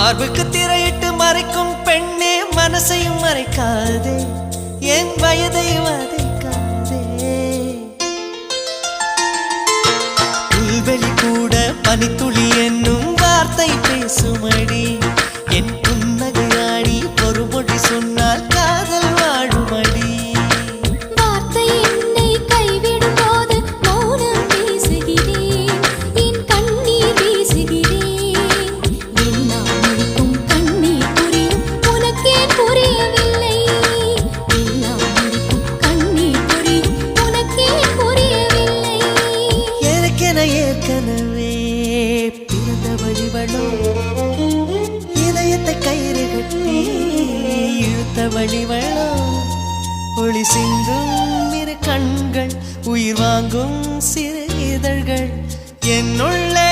மார்புக்கு திரையிட்டு மறைக்கும் பெண்ணே மனசையும் மறைக்காதே என் வயதை வதைக்காதே புல்வெளி கூட பனித்துளி என்னும் வார்த்தை பேசுமடி என் புன்னகையாடி ஒரு மொழி சொன்னால் காதல் வாழுமடி வார்த்தை என்னை கைவிடும் போது மௌனம் பேசுகிறேன் என் கண்ணீர் வீசுகிறேன் எல்லாம் முடிக்கும் கண்ணீர் புரியும் உனக்கே புரியவில்லை எல்லாம் முடிக்கும் கண்ணீர் புரியும் உனக்கே புரியவில்லை எனக்கென ஏற்கனவே பிறந்த வழிவளோ இதயத்தை கயிறு கட்டி இழுத்த வழிவளோ ஒளி சிந்தும் இரு கண்கள் உயிர் வாங்கும் சிறு இதழ்கள் என்னுள்ளே